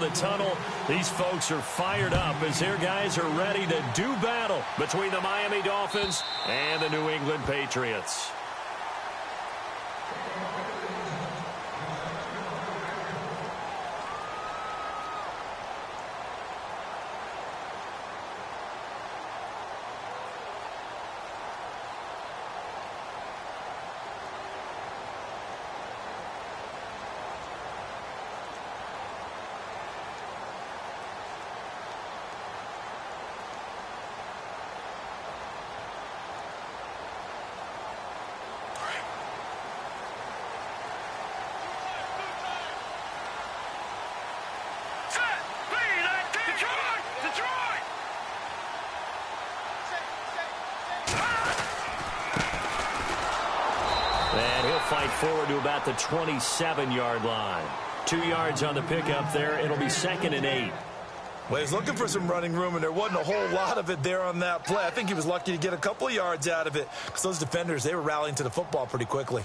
the tunnel. These folks are fired up as their guys are ready to do battle between the Miami Dolphins and the New England Patriots. And he'll fight forward to about the 27-yard line. 2 yards on the pickup there. It'll be 2nd and 8. Well, he's looking for some running room, and there wasn't a whole lot of it there on that play. I think he was lucky to get a couple of yards out of it because those defenders, they were rallying to the football pretty quickly.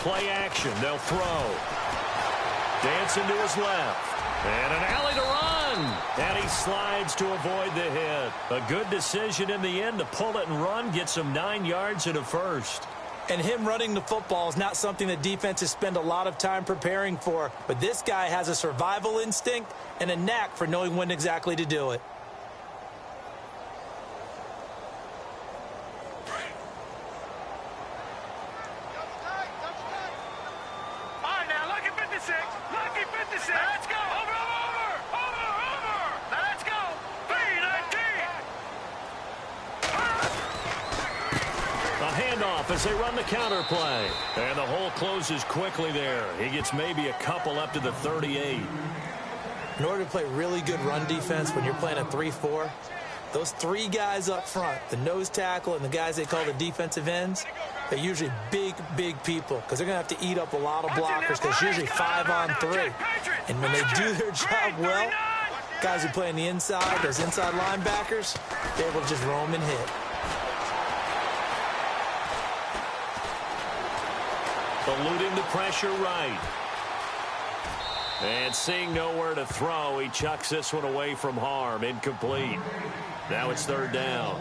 Play action, they'll throw. Dancing to his left. And an alley to run. And he slides to avoid the hit. A good decision in the end to pull it and run, get some 9 yards and a first. And him running the football is not something that defenses spend a lot of time preparing for. But this guy has a survival instinct and a knack for knowing when exactly to do it. As they run the counter play. And the hole closes quickly there. He gets maybe a couple up to the 38. In order to play really good run defense when you're playing a 3-4, those 3 guys up front, the nose tackle and the guys they call the defensive ends, they're usually big people because they're going to have to eat up a lot of blockers because usually 5 on 3. And when they do their job well, guys who play on the inside, those inside linebackers, they're able to just roam and hit. Eluding the pressure right. And seeing nowhere to throw, he chucks this one away from harm. Incomplete. Now it's 3rd down.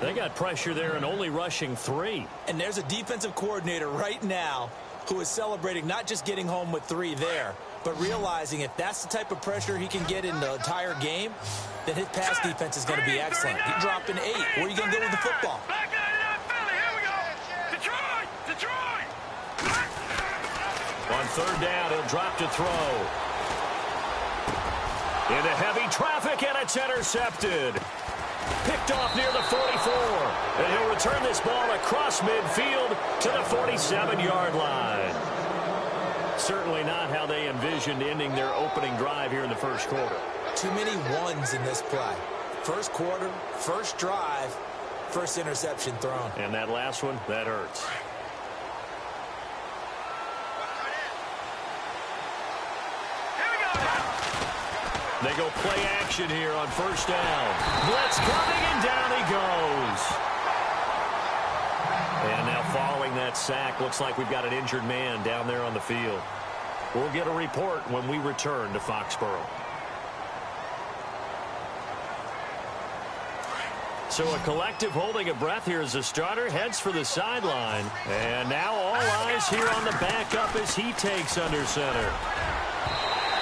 They got pressure there and only rushing 3. And there's a defensive coordinator right now who is celebrating not just getting home with 3 there, but realizing if that's the type of pressure he can get in the entire game, then his pass defense is going to be excellent. He dropped an 8. Where are you going to go with the football? On 3rd down, he'll drop to throw. Into heavy traffic, and it's intercepted. Picked off near the 44. And he'll return this ball across midfield to the 47-yard line. Certainly not how they envisioned ending their opening drive here in the first quarter. Too many ones in this play. First quarter, first drive, first interception thrown. And that last one, that hurts. They go play action here on 1st down. Blitz coming, and down he goes. And now following that sack, looks like we've got an injured man down there on the field. We'll get a report when we return to Foxborough. So a collective holding of breath here as the starter heads for the sideline. And now all eyes here on the backup as he takes under center.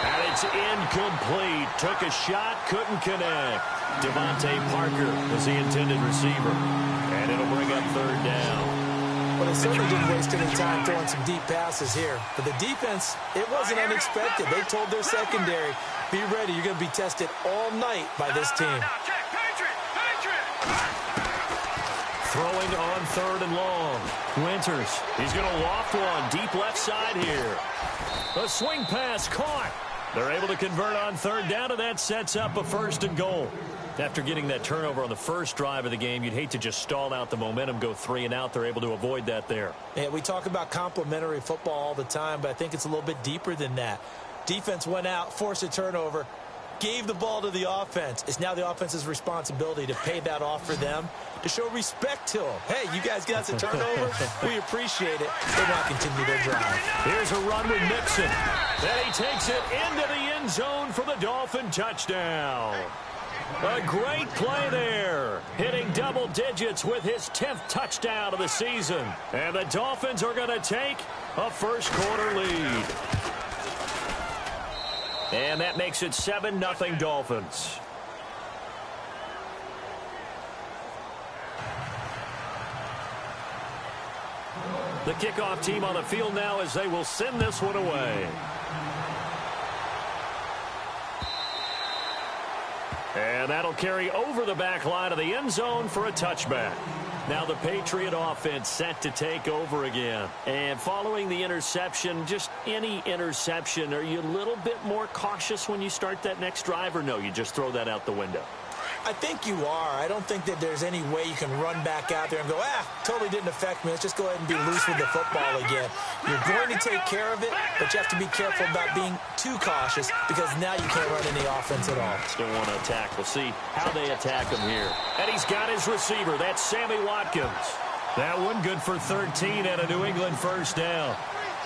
And it's incomplete. Took a shot, couldn't connect. Devontae Parker was the intended receiver. And it'll bring up 3rd down. Well, they certainly didn't waste any time throwing some deep passes here. But the defense, it wasn't unexpected. They told their secondary, be ready. You're going to be tested all night by this team. Throwing on 3rd and long. Winters, he's going to loft one deep left side here. A swing pass caught. They're able to convert on 3rd down, and that sets up a 1st and goal. After getting that turnover on the first drive of the game, you'd hate to just stall out the momentum, go 3 and out. They're able to avoid that there. Yeah, we talk about complementary football all the time, but I think it's a little bit deeper than that. Defense went out, forced a turnover, gave the ball to the offense. It's now the offense's responsibility to pay that off for them, to show respect to them. Hey, you guys got us a turnover. We appreciate it. They want to continue their drive. Here's a run with Mixon. And he takes it into the end zone for the Dolphin touchdown. A great play there, hitting double digits with his 10th touchdown of the season. And the Dolphins are going to take a first-quarter lead. And that makes it 7-0 Dolphins. The kickoff team on the field now as they will send this one away. And that'll carry over the back line of the end zone for a touchback. Now the Patriot offense set to take over again. And following the interception, just any interception, are you a little bit more cautious when you start that next drive, or no, you just throw that out the window? I think you are. I don't think that there's any way you can run back out there and go, totally didn't affect me. Let's just go ahead and be loose with the football again. You're going to take care of it, but you have to be careful about being too cautious because now you can't run any offense at all. Still want to attack. We'll see how they attack him here. And he's got his receiver. That's Sammy Watkins. That one good for 13 and a New England first down.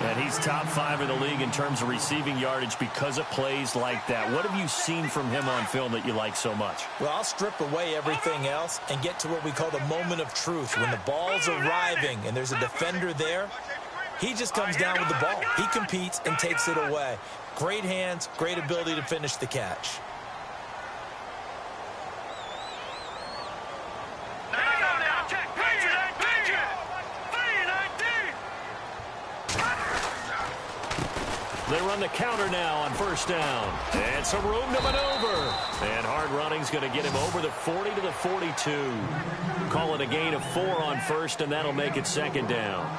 And he's top 5 in the league in terms of receiving yardage because of plays like that. What have you seen from him on film that you like so much? Well, I'll strip away everything else and get to what we call the moment of truth. When the ball's arriving and there's a defender there, he just comes down with the ball. He competes and takes it away. Great hands, great ability to finish the catch. They run the counter now on first down. And some room to maneuver. And hard running's going to get him over the 40 to the 42. Call it a gain of 4 on first, and that'll make it second down.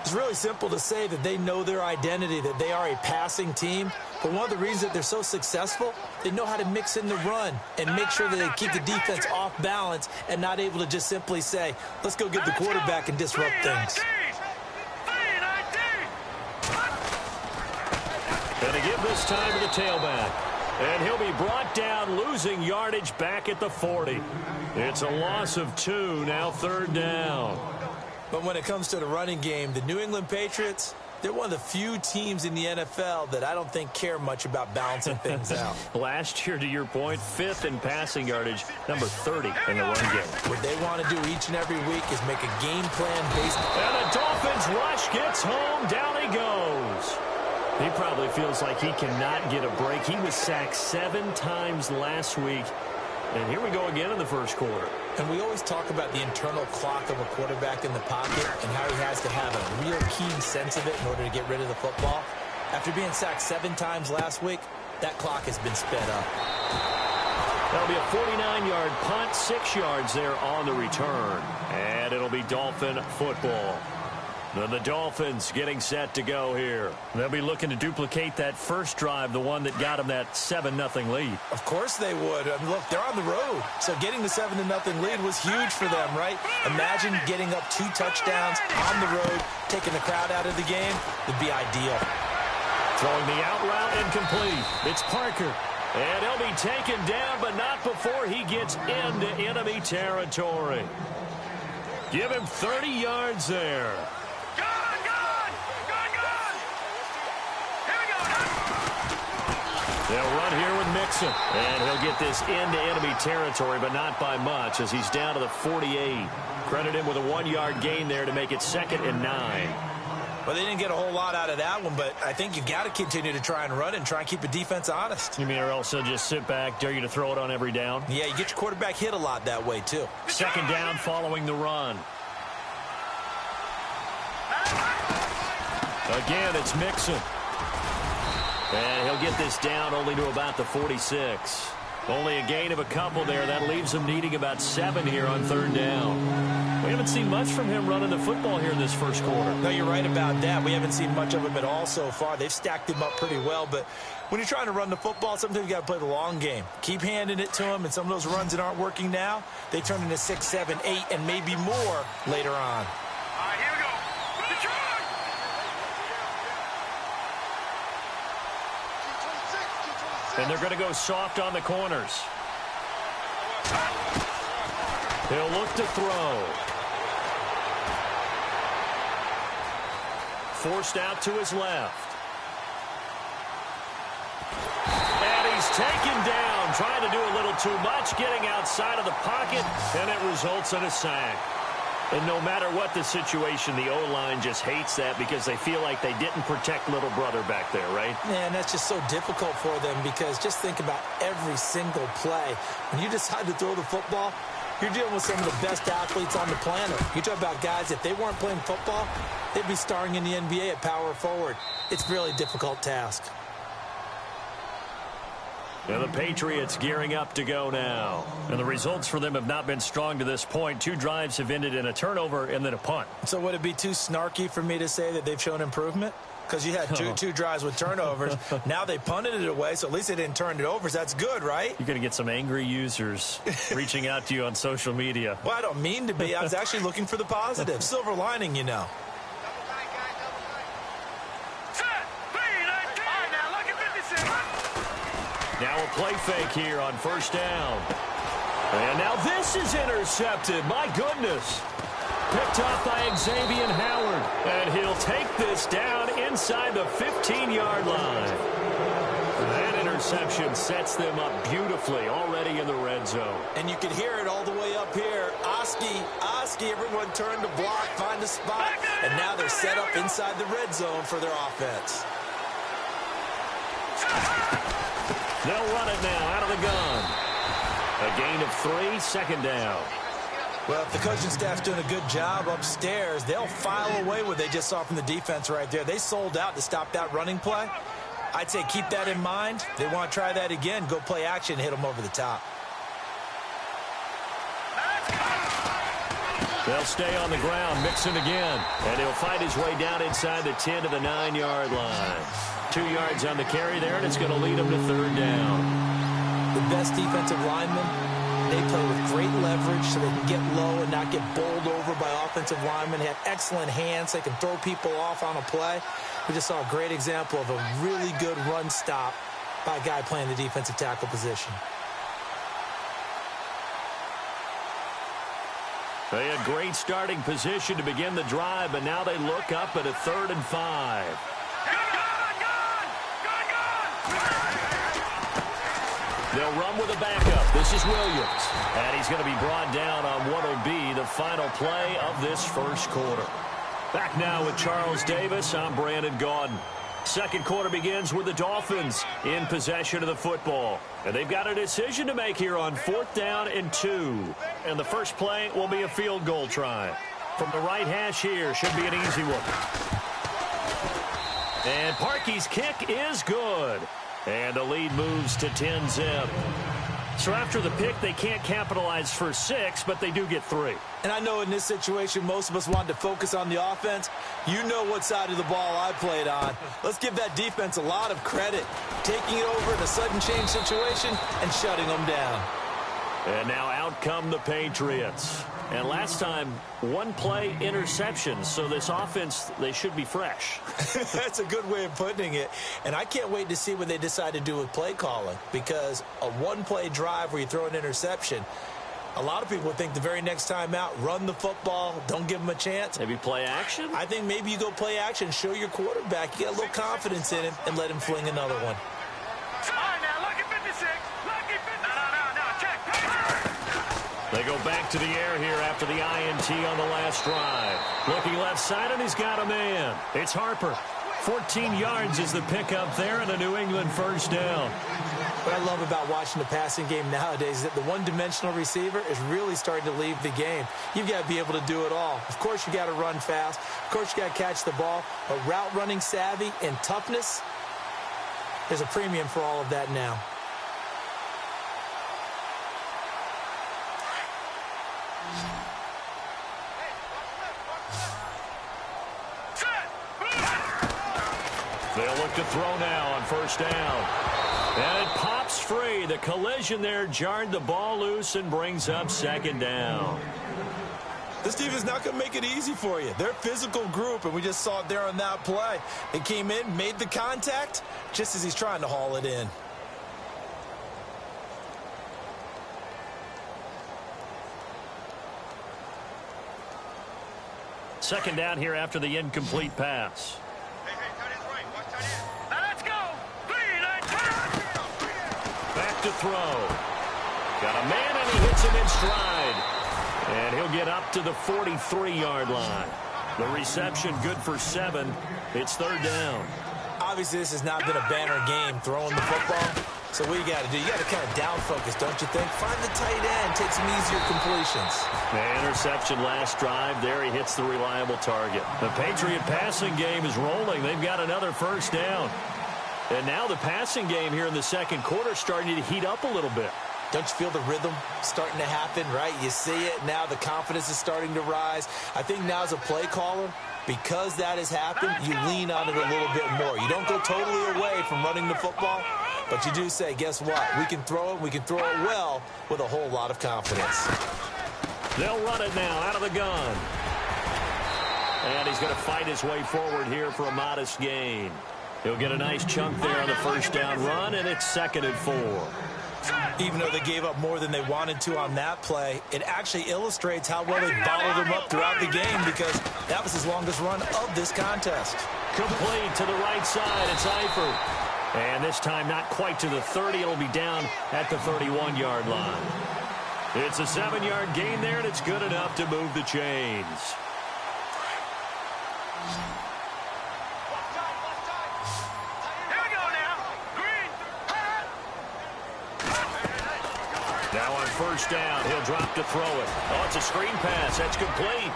It's really simple to say that they know their identity, that they are a passing team. But one of the reasons that they're so successful, they know how to mix in the run and make sure that they keep the defense off balance and not able to just simply say, let's go get the quarterback and disrupt things. Going to give this time to the tailback. And he'll be brought down, losing yardage back at the 40. It's a loss of 2, now third down. But when it comes to the running game, the New England Patriots, they're one of the few teams in the NFL that I don't think care much about balancing things out. Last year, to your point, 5th in passing yardage, number 30 in the run game. What they want to do each and every week is make a game plan based. And the Dolphins rush gets home, down he goes. He probably feels like he cannot get a break. He was sacked 7 times last week. And here we go again in the first quarter. And we always talk about the internal clock of a quarterback in the pocket and how he has to have a real keen sense of it in order to get rid of the football. After being sacked 7 times last week, that clock has been sped up. That'll be a 49-yard punt, 6 yards there on the return. And it'll be Dolphin football. Then the Dolphins getting set to go here. They'll be looking to duplicate that first drive, the one that got them that 7-0 lead. Of course they would. I mean, look, they're on the road. So getting the 7-0 lead was huge for them, right? Imagine getting up 2 touchdowns on the road, taking the crowd out of the game. Would be ideal. Throwing the out route incomplete. It's Parker. And he'll be taken down, but not before he gets into enemy territory. Give him 30 yards there. They'll run here with Mixon. And he'll get this into enemy territory, but not by much as he's down to the 48. Credit him with a 1-yard gain there to make it 2nd and 9. Well, they didn't get a whole lot out of that one, but I think you've got to continue to try and run and try and keep the defense honest. You mean or else they'll just sit back, dare you to throw it on every down? Yeah, you get your quarterback hit a lot that way, too. 2nd down following the run. Again, it's Mixon. And he'll get this down only to about the 46. Only a gain of a couple there. That leaves them needing about 7 here on 3rd down. We haven't seen much from him running the football here in this first quarter. No, you're right about that. We haven't seen much of him at all so far. They've stacked him up pretty well, but when you're trying to run the football, sometimes you got to play the long game. Keep handing it to him, and some of those runs that aren't working now, they turn into 6, 7, 8, and maybe more later on. All right, here we go. And they're going to go soft on the corners. He'll look to throw. Forced out to his left. And he's taken down, trying to do a little too much, getting outside of the pocket, and it results in a sack. And no matter what the situation, the O-line just hates that because they feel like they didn't protect little brother back there, right? Yeah, and that's just so difficult for them because just think about every single play. When you decide to throw the football, you're dealing with some of the best athletes on the planet. You talk about guys, if they weren't playing football, they'd be starring in the NBA at power forward. It's a really difficult task. And the Patriots gearing up to go now. And the results for them have not been strong to this point. 2 drives have ended in a turnover and then a punt. So would it be too snarky for me to say that they've shown improvement? Because you had two drives with turnovers. Now they punted it away, so at least they didn't turn it over. So that's good, right? You're going to get some angry users reaching out to you on social media. Well, I don't mean to be. I was actually looking for the positive. Silver lining, you know. Now a play fake here on 1st down. And now this is intercepted. My goodness. Picked off by Xavier Howard. And he'll take this down inside the 15-yard line. That interception sets them up beautifully already in the red zone. And you can hear it all the way up here. Oski, everyone turned to block, find a spot. And now they're set up inside the red zone for their offense. They'll run it now out of the gun. A gain of 3, 2nd down. Well, if the coaching staff's doing a good job upstairs, they'll file away what they just saw from the defense right there. They sold out to stop that running play. I'd say keep that in mind. If they want to try that again, go play action and hit them over the top. They'll stay on the ground, mixing again. And he'll fight his way down inside the 10 to the 9-yard line. 2 yards on the carry there, and it's going to lead them to 3rd down. The best defensive linemen, they play with great leverage so they can get low and not get bowled over by offensive linemen. They have excellent hands. They can throw people off on a play. We just saw a great example of a really good run stop by a guy playing the defensive tackle position. They had great starting position to begin the drive, but now they look up at a 3rd and 5. They'll run with a backup. This is Williams. And he's going to be brought down on what will be the final play of this first quarter. Back now with Charles Davis. I'm Brandon Gaudin. Second quarter begins with the Dolphins in possession of the football. And they've got a decision to make here on 4th down and 2. And the first play will be a field goal try. From the right hash here, should be an easy one. And Parkey's kick is good. And the lead moves to 10-zip. So after the pick, they can't capitalize for 6, but they do get 3. And I know in this situation, most of us want to focus on the offense. You know what side of the ball I played on. Let's give that defense a lot of credit. Taking it over in a sudden change situation and shutting them down. And now out come the Patriots. And last time, 1 play interception. So this offense, they should be fresh. That's a good way of putting it. And I can't wait to see what they decide to do with play calling. Because a 1-play drive where you throw an interception, a lot of people would think the very next time out, run the football, don't give them a chance. Maybe play action? I think maybe you go play action, show your quarterback, you get a little confidence in him, and let him fling another one. They go back to the air here after the INT on the last drive. Looking left side, and he's got a man. It's Harper. 14 yards is the pickup there, and a New England first down. What I love about watching the passing game nowadays is that the one-dimensional receiver is really starting to leave the game. You've got to be able to do it all. Of course, you got to run fast. Of course, you got to catch the ball. But route running savvy and toughness, there's a premium for all of that now. They'll look to throw now on first down. And it pops free. The collision there jarred the ball loose and brings up second down. This team is not going to make it easy for you. They're a physical group, and we just saw it there on that play. They came in, made the contact, just as he's trying to haul it in. Second down here after the incomplete pass. Back to throw. Got a man, and he hits him in stride. And he'll get up to the 43-yard line. The reception good for 7. It's third down. Obviously, this has not been a banner game throwing the football. So what you got to do, you got to kind of down focus, don't you think? Find the tight end, take some easier completions. The interception last drive. There he hits the reliable target. The Patriot passing game is rolling. They've got another first down. And now the passing game here in the second quarter starting to heat up a little bit. Don't you feel the rhythm starting to happen, right? You see it. Now the confidence is starting to rise. I think now as a play caller, because that has happened, you lean on it a little bit more. You don't go totally away from running the football, but you do say, guess what? We can throw it. We can throw it well with a whole lot of confidence. They'll run it now out of the gun. And he's going to fight his way forward here for a modest gain. He'll get a nice chunk there on the first down run, and it's 2nd and 4. Even though they gave up more than they wanted to on that play, it actually illustrates how well they bottled him up throughout the game because that was his longest run of this contest. Complete to the right side. It's Eifert. And this time not quite to the 30. It'll be down at the 31-yard line. It's a 7-yard gain there, and it's good enough to move the chains. Now on first down, he'll drop to throw it. Oh, it's a screen pass. That's complete.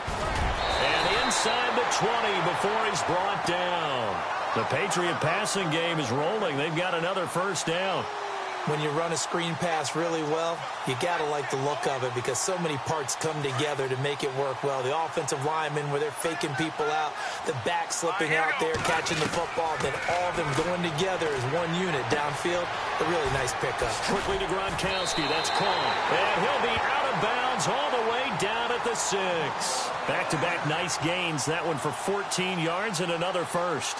And inside the 20 before he's brought down. The Patriot passing game is rolling. They've got another first down. When you run a screen pass really well, you got to like the look of it because so many parts come together to make it work well. The offensive linemen where they're faking people out, the back slipping out there, catching the football, then all of them going together as one unit downfield. A really nice pickup. Quickly to Gronkowski. That's caught. And he'll be out of bounds all the way down at the 6. Back-to-back nice gains. That one for 14 yards and another first.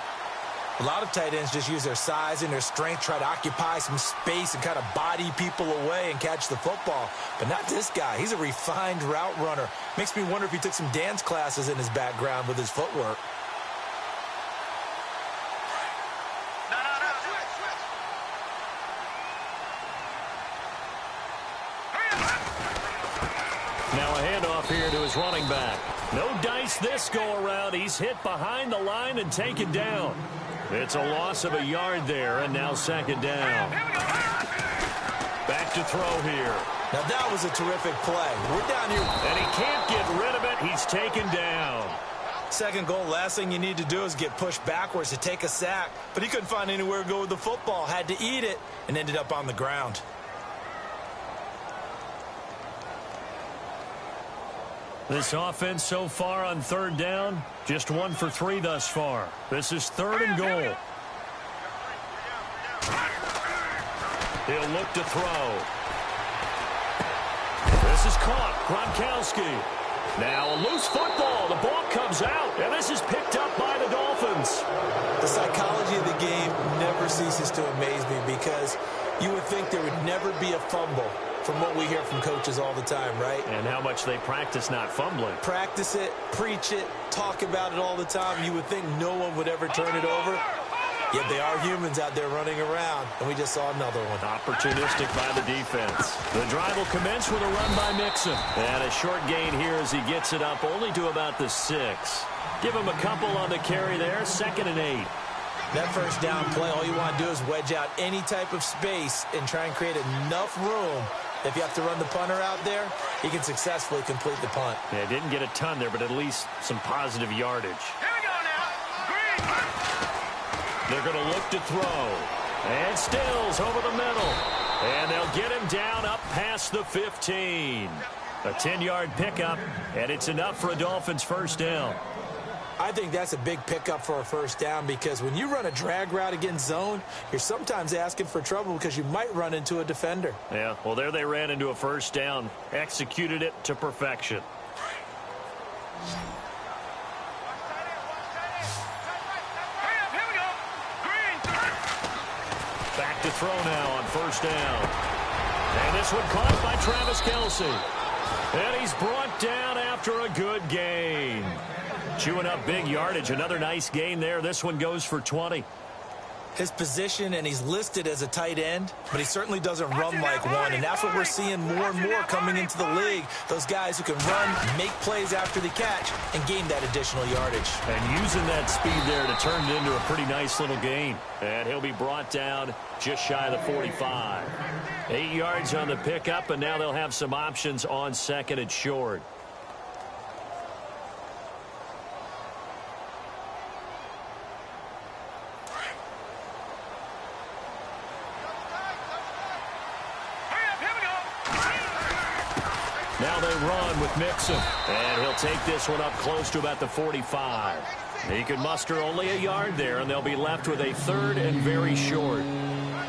A lot of tight ends just use their size and their strength, try to occupy some space and kind of body people away and catch the football. But not this guy. He's a refined route runner. Makes me wonder if he took some dance classes in his background with his footwork. Now a handoff here to his running back. No dice this go-around. He's hit behind the line and taken down. It's a loss of a yard there, and now second down. Back to throw here. Now that was a terrific play. We're down here. And he can't get rid of it. He's taken down. Second goal, last thing you need to do is get pushed backwards to take a sack. But he couldn't find anywhere to go with the football. Had to eat it and ended up on the ground. This offense so far on third down, just 1 for 3 thus far. This is 3rd and goal. He'll look to throw. This is caught. Gronkowski. Now a loose football. The ball comes out, and this is picked up by the Dolphins. The psychology of the game never ceases to amaze me because you would think there would never be a fumble from what we hear from coaches all the time, right? And how much they practice not fumbling. Practice it, preach it, talk about it all the time. You would think no one would ever turn it over. Yet they are humans out there running around, and we just saw another one. Opportunistic by the defense. The drive will commence with a run by Mixon. And a short gain here as he gets it up only to about the 6. Give him a couple on the carry there, 2nd and 8. That first down play, all you want to do is wedge out any type of space and try and create enough room. If you have to run the punter out there, he can successfully complete the punt. Yeah, didn't get a ton there, but at least some positive yardage. Here we go now. Green. They're going to look to throw. And Stills over the middle. And they'll get him down up past the 15. A 10-yard pickup, and it's enough for a Dolphins first down. I think that's a big pickup for a first down because when you run a drag route against zone, you're sometimes asking for trouble because you might run into a defender. Yeah, well, there they ran into a first down, executed it to perfection. Back to throw now on first down. And this one caught by Travis Kelce. And he's brought down after a good gain. Chewing up big yardage. Another nice gain there. This one goes for 20. His position, and he's listed as a tight end, but he certainly doesn't run like one, and that's what we're seeing more and more coming into the league. Those guys who can run, make plays after the catch, and gain that additional yardage. And using that speed there to turn it into a pretty nice little gain. And he'll be brought down just shy of the 45. 8 yards on the pickup, and now they'll have some options on second and short. Now they run with Mixon. And he'll take this one up close to about the 45. He can muster only a yard there, and they'll be left with a third and very short.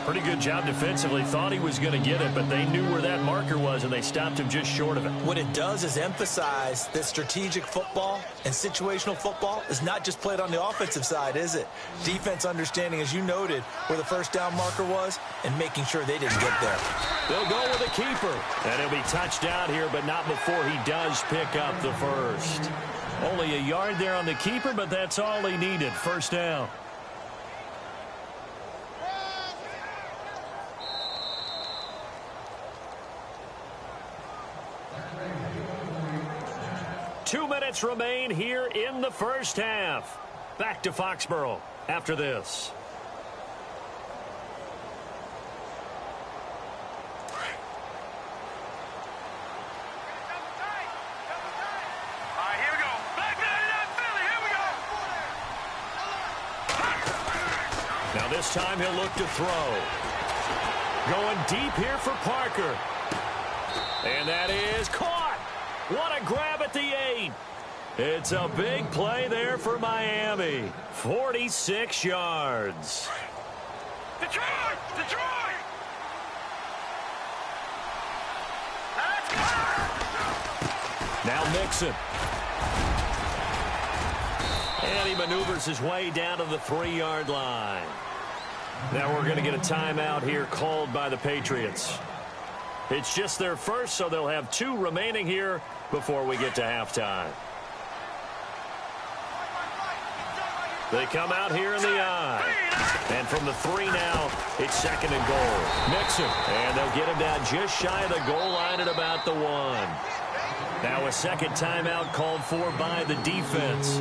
Pretty good job defensively. Thought he was going to get it, but they knew where that marker was, and they stopped him just short of it. What it does is emphasize that strategic football and situational football is not just played on the offensive side, is it? Defense understanding, as you noted, where the first down marker was and making sure they didn't get there. They'll go with a keeper. And he'll be touched down here, but not before he does pick up the first. Only a yard there on the keeper, but that's all he needed. First down. Two minutes remain here in the first half. Back to Foxborough after this. Now this time he'll look to throw. Going deep here for Parker. And that is caught. What a grab at the 8. It's a big play there for Miami. 46 yards. Detroit! Detroit! Now Mixon. And he maneuvers his way down to the 3-yard line. Now we're going to get a timeout here called by the Patriots. It's just their first, so they'll have 2 remaining here before we get to halftime. They come out here in the I. And from the 3 now, it's second and goal. Mixon. And they'll get him down just shy of the goal line at about the 1. Now a second timeout called for by the defense.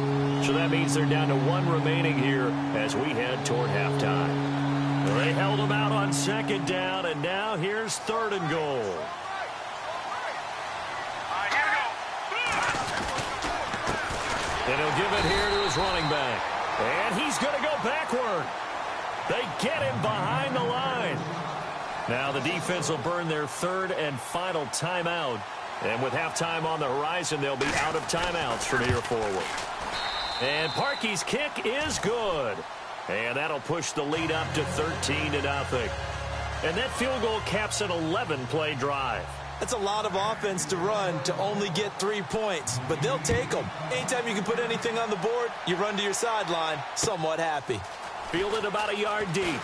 So that means they're down to 1 remaining here as we head toward halftime. They held him out on second down, and now here's third and goal. And he'll give it here to his running back. And he's going to go backward. They get him behind the line. Now the defense will burn their third and final timeout. And with halftime on the horizon, they'll be out of timeouts from here forward. And Parkey's kick is good. And that'll push the lead up to 13-0. And that field goal caps an 11-play drive. That's a lot of offense to run to only get 3 points, but they'll take them. Anytime you can put anything on the board, you run to your sideline somewhat happy. Fielded about a yard deep.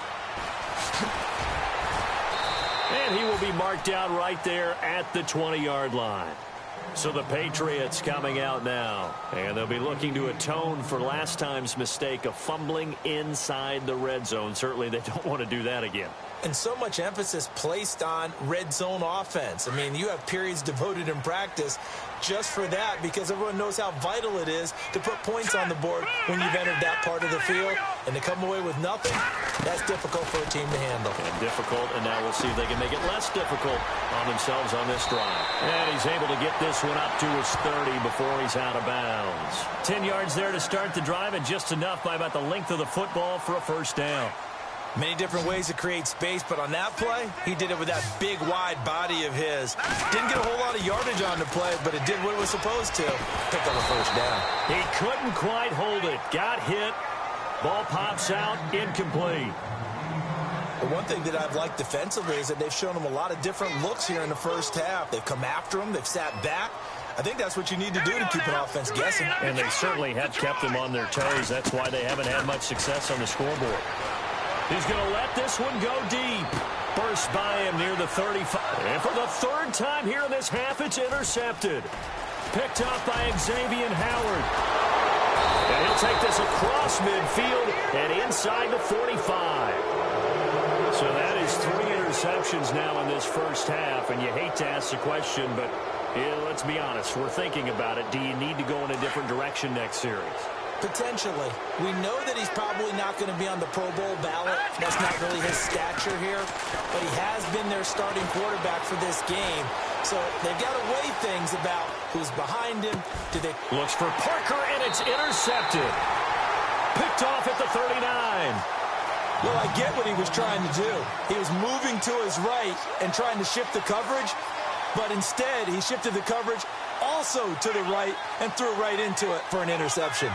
And he will be marked down right there at the 20-yard line. So the Patriots coming out now. And they'll be looking to atone for last time's mistake of fumbling inside the red zone. Certainly they don't want to do that again. And so much emphasis placed on red zone offense. I mean, you have periods devoted in practice just for that because everyone knows how vital it is to put points on the board when you've entered that part of the field. And to come away with nothing, that's difficult for a team to handle. And difficult, and now we'll see if they can make it less difficult on themselves on this drive. And he's able to get this one up to his 30 before he's out of bounds. 10 yards there to start the drive, and just enough by about the length of the football for a first down. Many different ways to create space, but on that play, he did it with that big, wide body of his. Didn't get a whole lot of yardage on the play, but it did what it was supposed to. Picked up a first down. He couldn't quite hold it. Got hit. Ball pops out, incomplete. The one thing that I've liked defensively is that they've shown him a lot of different looks here in the first half. They've come after him. They've sat back. I think that's what you need to do to keep an offense guessing. And they certainly have kept them on their toes. That's why they haven't had much success on the scoreboard. He's going to let this one go deep. Burst by him near the 35. And for the third time here in this half, it's intercepted. Picked up by Xavier Howard. And he'll take this across midfield and inside the 45. So that is 3 interceptions now in this first half. And you hate to ask the question, but yeah, let's be honest. We're thinking about it. Do you need to go in a different direction next series? Potentially. We know that he's probably not going to be on the Pro Bowl ballot. That's not really his stature here. But he has been their starting quarterback for this game. So they've got to weigh things about who's behind him. Looks for Parker, and it's intercepted. Picked off at the 39. Well, I get what he was trying to do. He was moving to his right and trying to shift the coverage. But instead, he shifted the coverage also to the right and threw right into it for an interception.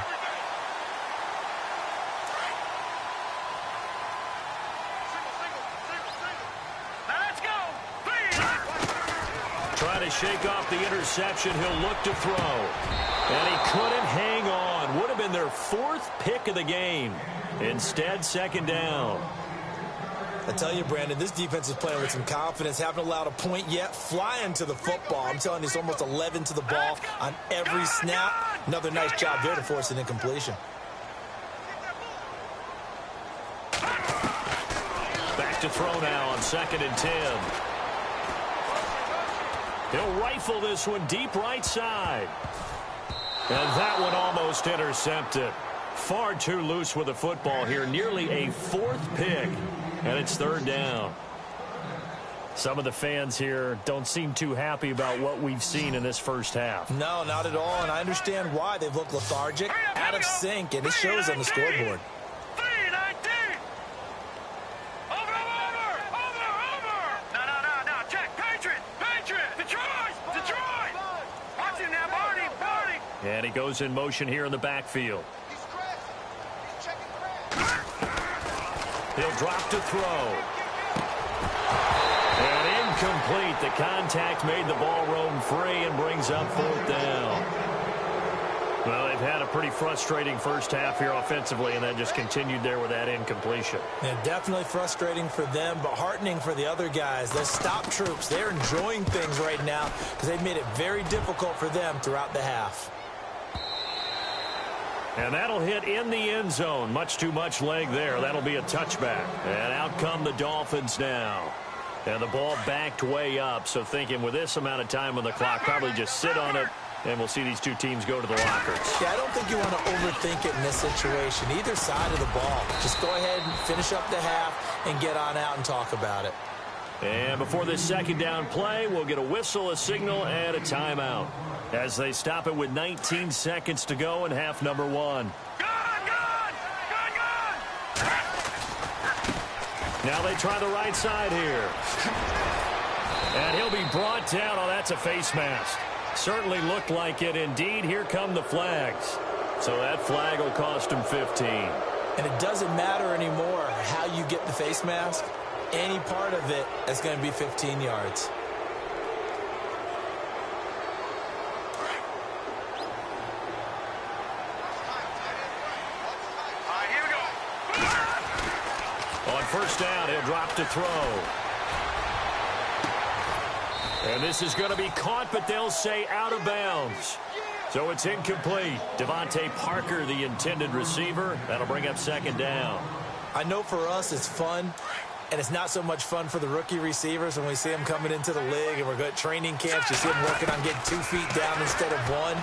Trying to shake off the interception. He'll look to throw. And he couldn't hang on. Would have been their 4th pick of the game. Instead, second down. I tell you, Brandon, this defense is playing with some confidence. Haven't allowed a point yet. Flying to the football. I'm telling you, it's almost 11 to the ball on every snap. Another nice job there to force an incompletion. Back to throw now on 2nd and 10. He'll rifle this one deep right side. And that one almost intercepted. Far too loose with the football here. Nearly a 4th pick. And it's 3rd down. Some of the fans here don't seem too happy about what we've seen in this first half. No, not at all. And I understand why. They've looked lethargic, out of sync, and it shows on the scoreboard. And he goes in motion here in the backfield. He'll drop to throw. And incomplete. The contact made the ball roam free and brings up 4th down. Well, they've had a pretty frustrating first half here offensively, and that just continued there with that incompletion. Yeah, definitely frustrating for them, but heartening for the other guys. Those stop troops, they're enjoying things right now because they've made it very difficult for them throughout the half. And that'll hit in the end zone. Much too much leg there. That'll be a touchback. And out come the Dolphins now. And the ball backed way up. So thinking with this amount of time on the clock, probably just sit on it. And we'll see these two teams go to the lockers. Yeah, I don't think you want to overthink it in this situation. Either side of the ball. Just go ahead and finish up the half and get on out and talk about it. And before this second down play, we'll get a whistle, a signal, and a timeout. As they stop it with 19 seconds to go in half number 1. Now they try the right side here. And he'll be brought down. Oh, that's a face mask. Certainly looked like it. Indeed, here come the flags. So that flag will cost him 15. And it doesn't matter anymore how you get the face mask. Any part of it is going to be 15 yards. On first down, he'll drop to throw. And this is going to be caught, but they'll say out of bounds. So it's incomplete. Devontae Parker, the intended receiver. That'll bring up second down. I know for us it's fun, and it's not so much fun for the rookie receivers when we see them coming into the league and we're going to training camps. You see them working on getting 2 feet down instead of 1.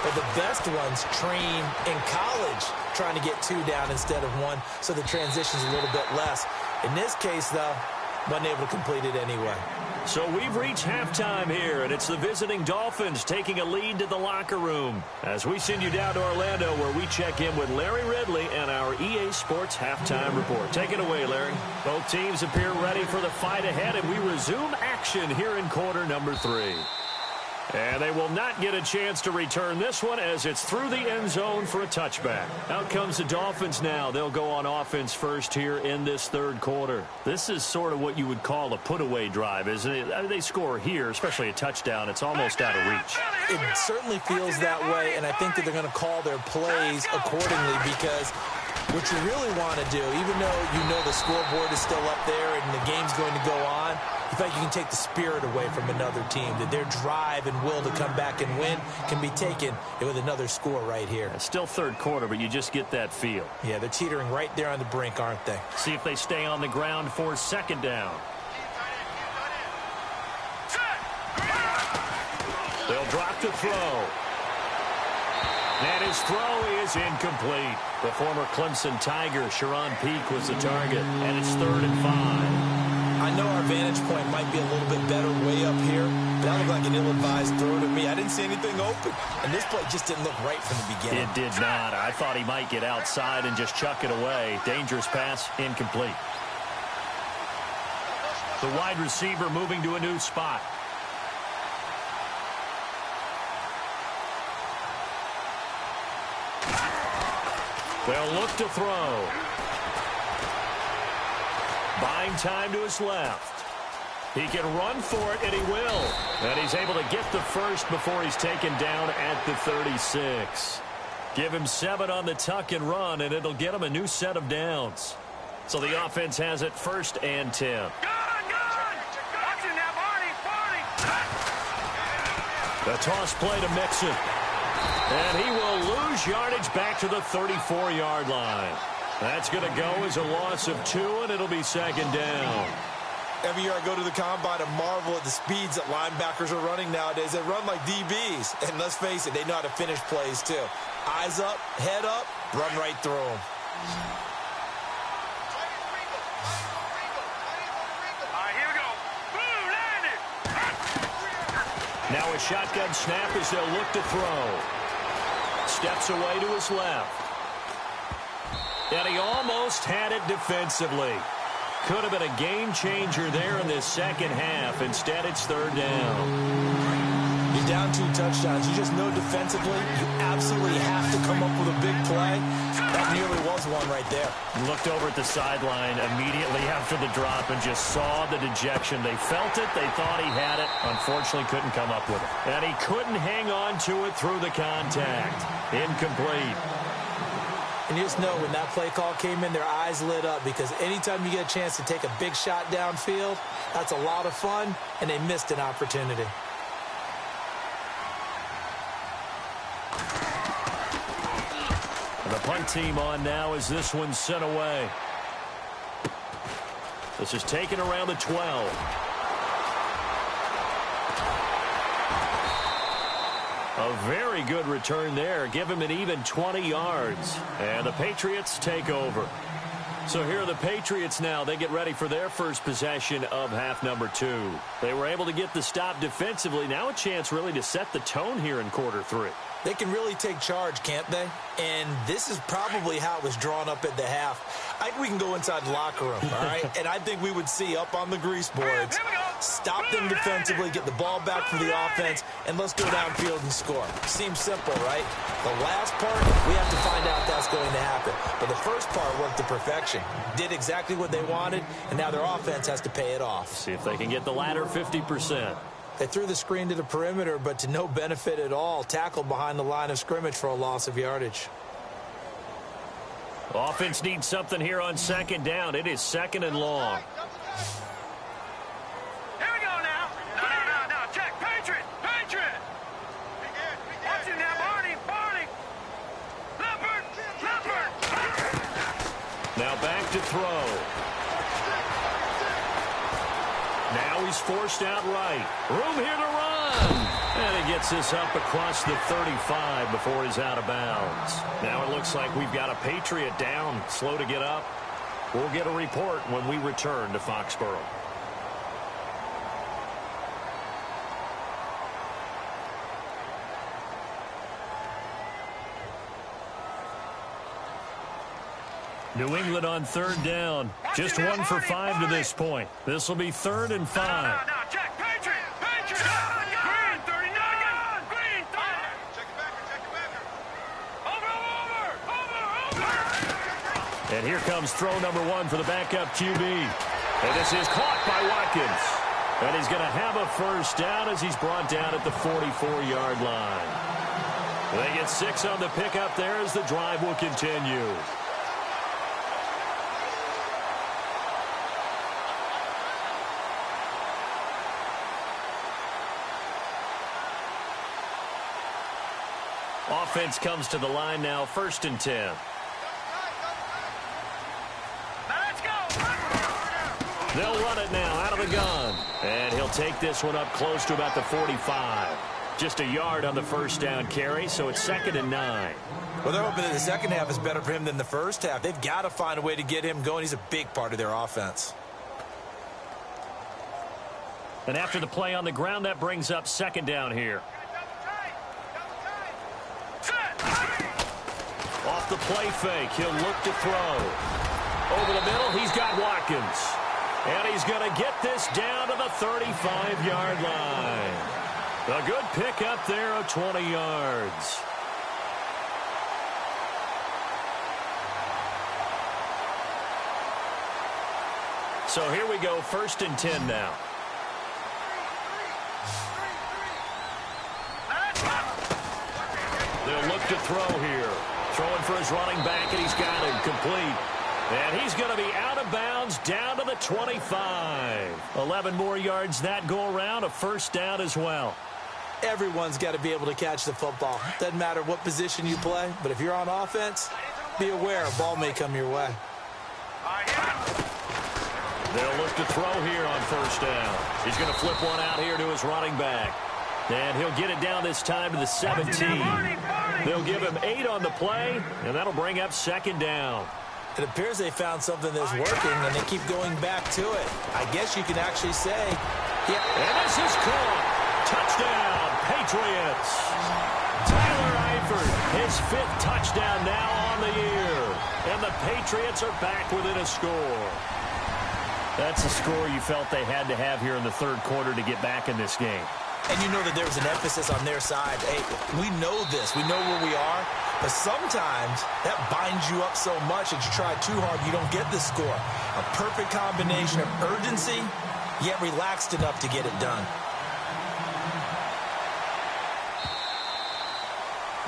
But the best ones train in college trying to get 2 down instead of 1, so the transition's a little bit less. In this case, though, wasn't able to complete it anyway. So we've reached halftime here, and it's the visiting Dolphins taking a lead to the locker room as we send you down to Orlando, where we check in with Larry Ridley and our EA Sports Halftime Report. Take it away, Larry. Both teams appear ready for the fight ahead, and we resume action here in quarter number 3. And they will not get a chance to return this one as it's through the end zone for a touchback. Out comes the Dolphins now. They'll go on offense first here in this third quarter. This is sort of what you would call a put-away drive, isn't it? I mean, they score here, especially a touchdown. It's almost out of reach. It certainly feels that way, and I think that they're going to call their plays accordingly, because what you really want to do, even though you know the scoreboard is still up there and the game's going to go on, you feel like you can take the spirit away from another team, that their drive and will to come back and win can be taken with another score right here. It's still third quarter, but you just get that feel. Yeah, they're teetering right there on the brink, aren't they? See if they stay on the ground for second down. They'll drop the throw. And his throw is incomplete. The former Clemson Tiger, Sharon Peak, was the target, and it's 3rd and 5. I know our vantage point might be a little bit better way up here, but that looked like an ill-advised throw to me. I didn't see anything open, and this play just didn't look right from the beginning. It did not. I thought he might get outside and just chuck it away. Dangerous pass, incomplete. The wide receiver moving to a new spot. They'll look to throw. Buying time to his left. He can run for it, and he will. And he's able to get the first before he's taken down at the 36. Give him 7 on the tuck and run, and it'll get him a new set of downs. So the offense has it 1st and 10. The toss play to Mixon. And he will lose yardage back to the 34-yard line. That's going to go as a loss of 2, and it'll be 2nd down. Every year I go to the combine and marvel at the speeds that linebackers are running nowadays. They run like DBs. And let's face it, they know how to finish plays too. Eyes up, head up, run right through them. All right, here we go. Boom, landed. Now a shotgun snap as they'll look to throw. Steps away to his left. And he almost had it defensively. Could have been a game changer there in this second half. Instead, it's 3rd down. You're down 2 touchdowns. You just know defensively you absolutely have to come up with a big play. That nearly was one right there. Looked over at the sideline immediately after the drop and just saw the dejection. They felt it. They thought he had it. Unfortunately, couldn't come up with it. And he couldn't hang on to it through the contact. Incomplete. And you just know when that play call came in, their eyes lit up, because anytime you get a chance to take a big shot downfield, that's a lot of fun, and they missed an opportunity. And the punt team on now as this one's sent away. This is taken around the 12. A very good return there. Give him an even 20 yards. And the Patriots take over. So here are the Patriots now. They get ready for their first possession of half number 2. They were able to get the stop defensively. Now a chance really to set the tone here in quarter 3. They can really take charge, can't they? And this is probably how it was drawn up at the half. I think we can go inside the locker room, all right? And I think we would see up on the grease boards, stop them defensively, get the ball back for the offense, and let's go downfield and score. Seems simple, right? The last part, we have to find out that's going to happen. But the first part worked to perfection. Did exactly what they wanted, and now their offense has to pay it off. See if they can get the latter 50%. They threw the screen to the perimeter, but to no benefit at all. Tackled behind the line of scrimmage for a loss of yardage. Offense needs something here on 2nd down. It is 2nd and long. Here we go now. No. Check. Patriot. Watch him now, Barney. Leopard. Now back to throw. Now he's forced out right. Room here to run. And he gets this up across the 35 before he's out of bounds. Now it looks like we've got a Patriot down, slow to get up. We'll get a report when we return to Foxborough. New England on third down. Just 1 for 5 to this point. This will be 3rd and 5. Now, check. Patriot. Green, 39. Green, 30. Check it back. Over. And here comes throw number 1 for the backup QB. And this is caught by Watkins. And he's going to have a first down as he's brought down at the 44-yard line. They get 6 on the pickup there as the drive will continue. Offense comes to the line now, 1st and 10. Let's go. They'll run it now out of the gun. And he'll take this one up close to about the 45. Just a yard on the first down carry, so it's 2nd and 9. Well, they're hoping that the second half is better for him than the first half. They've got to find a way to get him going. He's a big part of their offense. And after the play on the ground, that brings up 2nd down here. Off the play fake, he'll look to throw. Over the middle, he's got Watkins. And he's going to get this down to the 35-yard line. A good pickup there of 20 yards. So here we go, 1st and 10 now. They'll look to throw here. Throwing for his running back, and he's got him complete. And he's going to be out of bounds down to the 25. 11 more yards that go around, a first down as well. Everyone's got to be able to catch the football. Doesn't matter what position you play, but if you're on offense, be aware a ball may come your way. They'll look to throw here on first down. He's going to flip one out here to his running back. And he'll get it down this time to the 17. They'll give him 8 on the play, and that'll bring up 2nd down. It appears they found something that's working, and they keep going back to it. I guess you can actually say, yeah. And this is caught. Touchdown, Patriots. Tyler Eifert, his 5th touchdown now on the year. And the Patriots are back within a score. That's a score you felt they had to have here in the 3rd quarter to get back in this game. And you know that there was an emphasis on their side. Hey, we know this. We know where we are. But sometimes that binds you up so much that you try too hard, you don't get the score. A perfect combination of urgency, yet relaxed enough to get it done.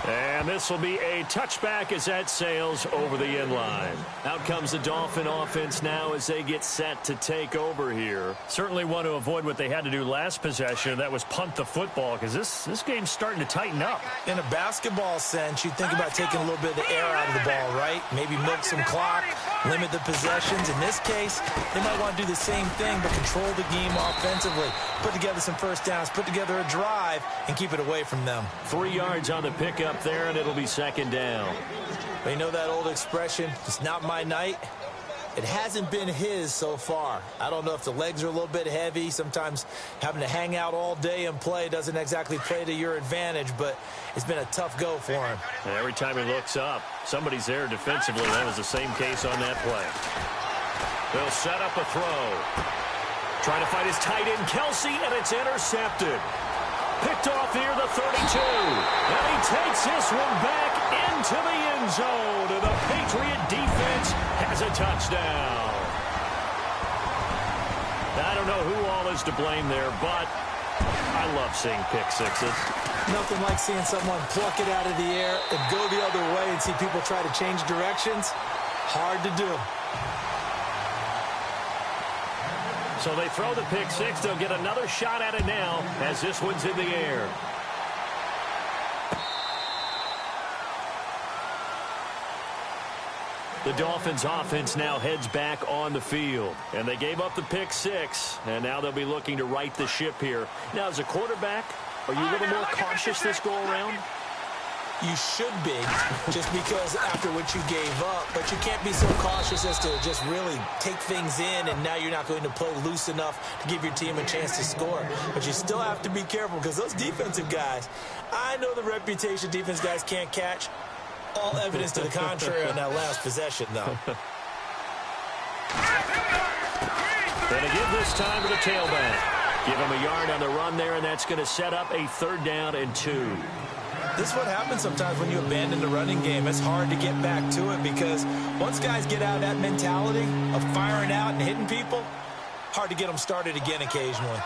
And this will be a touchback as that sails over the end line. Out comes the Dolphin offense now as they get set to take over here. Certainly want to avoid what they had to do last possession. That was punt the football, because this game's starting to tighten up. In a basketball sense, you think about taking a little bit of the air out of the ball, right? Maybe milk some clock, limit the possessions. In this case, they might want to do the same thing, but control the game offensively. Put together some first downs, put together a drive, and keep it away from them. 3 yards on the pickup there, and it'll be 2nd down. But you know that old expression, it's not my night? It hasn't been his so far. I don't know if the legs are a little bit heavy. Sometimes having to hang out all day and play doesn't exactly play to your advantage, but it's been a tough go for him. And every time he looks up, somebody's there defensively. That was the same case on that play. They'll set up a throw. Trying to fight his tight end, Kelsey, and it's intercepted. Picked off near the 32. And he takes this one back into the end zone. And the Patriot defense has a touchdown. I don't know who all is to blame there, but I love seeing pick sixes. Nothing like seeing someone pluck it out of the air and go the other way and see people try to change directions. Hard to do. So they throw the pick six. They'll get another shot at it now as this one's in the air. The Dolphins offense now heads back on the field. And they gave up the pick six. And now they'll be looking to right the ship here. Now, as a quarterback, are you a little more cautious this go around? You should be, just because after what you gave up. But you can't be so cautious as to just really take things in, and now you're not going to play loose enough to give your team a chance to score. But you still have to be careful, because those defensive guys, I know the reputation defense guys can't catch. All evidence to the contrary on that last possession, though. And to give this time to the tailback. Give him a yard on the run there, and that's going to set up a 3rd down and 2. This is what happens sometimes when you abandon the running game. It's hard to get back to it because once guys get out of that mentality of firing out and hitting people, hard to get them started again occasionally.